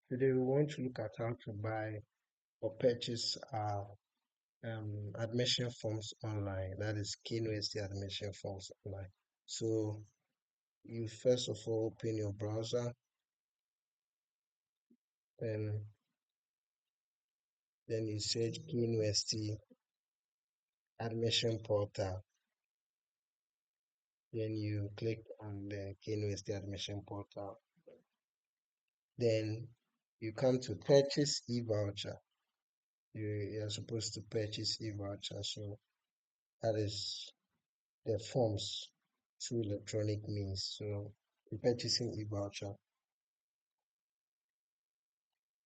Today we want to look at how to buy or purchase admission forms online. That is KNUST admission forms online. So you first of all open your browser, then you search KNUST Admission Portal. Then you click on the KNUST Admission Portal. Then you come to purchase e-voucher. You're supposed to purchase e-voucher. So that is the forms through electronic means. So you're purchasing e-voucher.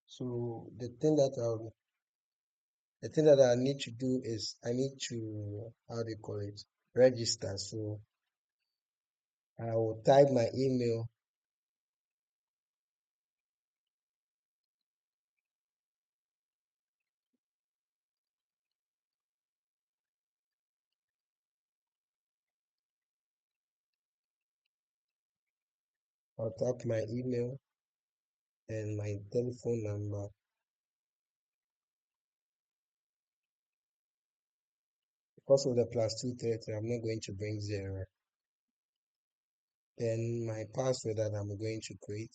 So the thing that I need to do is I need to, how do you call it, register. So I will type my email. I'll type my email and my telephone number. Because of the plus 230, I'm not going to bring zero. Then my password that I'm going to create.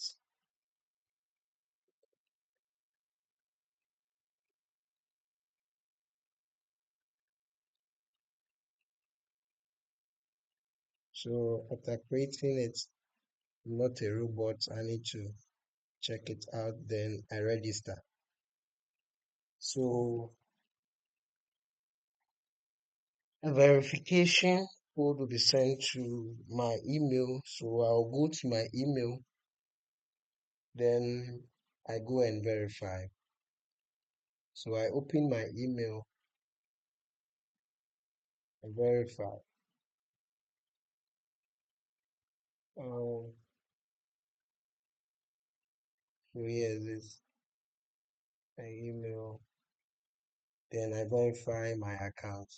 So after creating it, I'm not a robot. I need to check it out. Then I register. So a verification code will be sent to my email. So I'll go to my email, then I go and verify. So I open my email and verify. Um, so here it is, my email. Then I verify my account.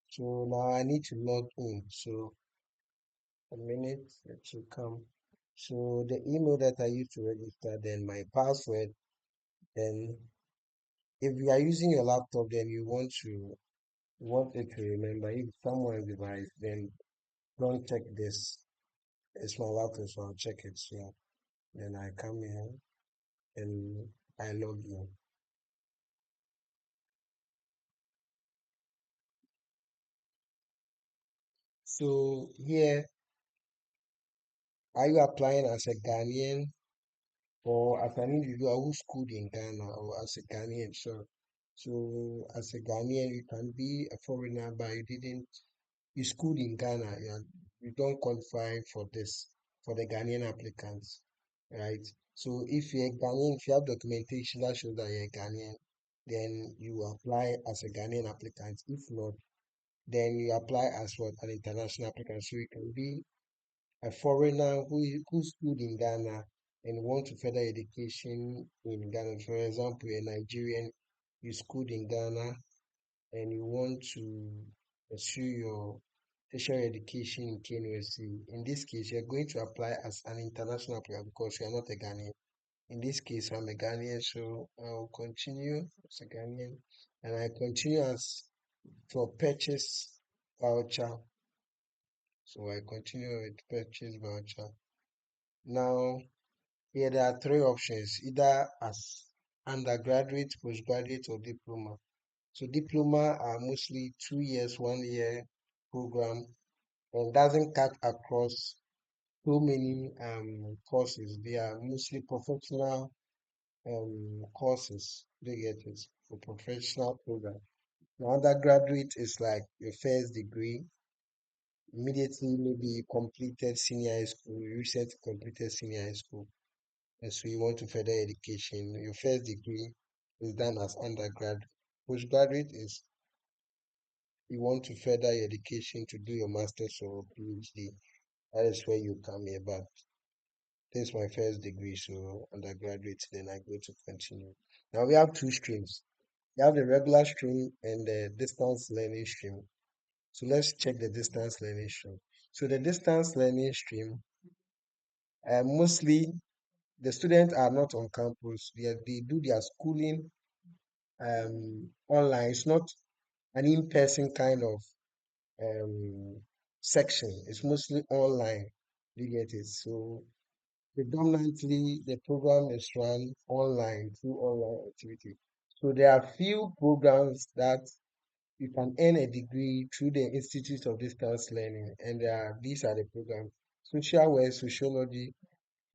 So now I need to log in. So a minute, it should come. So the email that I used to register, then my password, then if you are using your laptop, then you want it to remember. If someone device, then don't check this. It's my laptop, so I'll check it. So then I come here and I log in. So here, are you applying as a Ghanaian or as an individual who schooled in Ghana or as a Ghanaian? So as a Ghanaian, you can be a foreigner, but you schooled in Ghana. You don't qualify for this, for the Ghanaian applicants, right? So if you're a Ghanaian, if you have documentation that shows that you're a Ghanaian, then you apply as a Ghanaian applicant. If not, then you apply as what an international applicant. So you can be a foreigner who schooled in Ghana and want to further education in Ghana. For example, a Nigerian, you schooled in Ghana and you want to pursue your tertiary education in KNUST. In this case, you're going to apply as an international applicant because you are not a Ghanaian. In this case, I'm a Ghanaian, so I'll continue as a Ghanaian and I continue as for purchase voucher. So I continue with purchase voucher. Now, here there are three options, either as undergraduate, postgraduate, or diploma. So diploma are mostly 2 years, 1 year program and doesn't cut across so many courses. They are mostly professional courses. They get it for professional program. Now, undergraduate is like your first degree, immediately maybe you completed senior high school, you recently completed senior high school, and so you want to further education. Your first degree is done as undergrad. Postgraduate is you want to further your education to do your master's or PhD. That is where you come here. But this is my first degree, so undergraduate, then I go to continue. Now we have two streams. We have the regular stream and the distance learning stream. So let's check the distance learning stream. So the distance learning stream Mostly the students are not on campus. They do their schooling online. It's not an in-person kind of um, section. It's mostly online. You get it? So predominantly the program is run online through online activity. So there are few programs that you can earn a degree through the Institute of Distance Learning, and these are the programs: social work, sociology,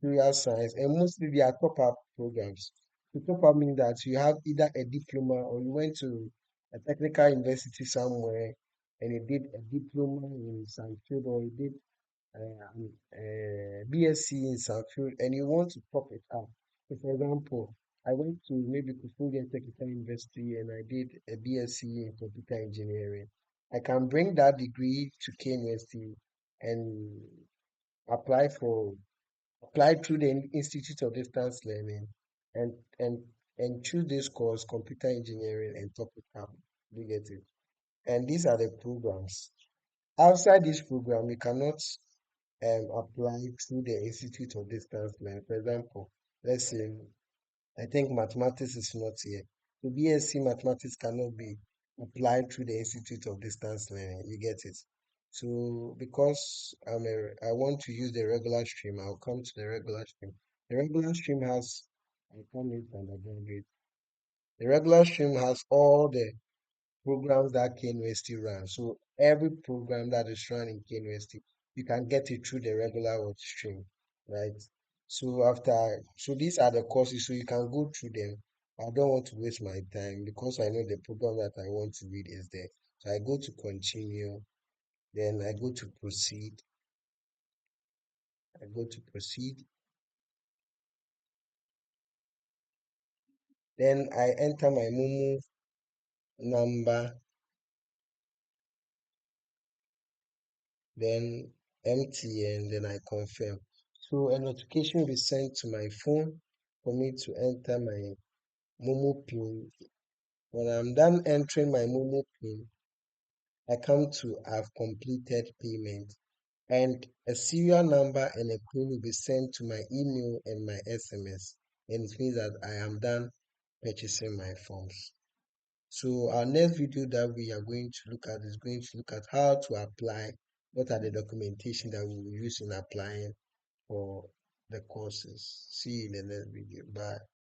career science, and mostly they are top-up programs. To top up means that you have either a diploma or you went to a technical university somewhere and you did a diploma in some field, or you did BSc in some field and you want to top it up. So for example, I went to maybe Kufuria Technical University and I did a BSc in computer engineering. I can bring that degree to KNUST and apply for apply through the Institute of Distance Learning and and and choose this course, computer engineering, and top it up. You get it? And these are the programs. Outside this program, you cannot apply through the Institute of Distance Learning. For example, let's say I think mathematics is not here. So BSc mathematics cannot be applied through the Institute of Distance Learning. You get it? So because I want to use the regular stream, I'll come to the regular stream. The regular stream has I come in undergraduate. The regular stream has all the programs that KNUST runs. So every program that is run in KNUST, you can get it through the regular work stream, right? So these are the courses, so you can go through them. I don't want to waste my time because I know the program that I want to read is there. So I go to continue, then I go to proceed, I go to proceed, then I enter my Momo number, then MTN, then I confirm. So a notification will be sent to my phone for me to enter my Momo PIN. When I'm done entering my Momo PIN, I come to I've completed payment, and a serial number and a PIN will be sent to my email and my SMS. And it means that I am done purchasing my forms. So our next video that we are going to look at is going to look at how to apply, what are the documentation that we will use in applying for the courses. See you in the next video. Bye.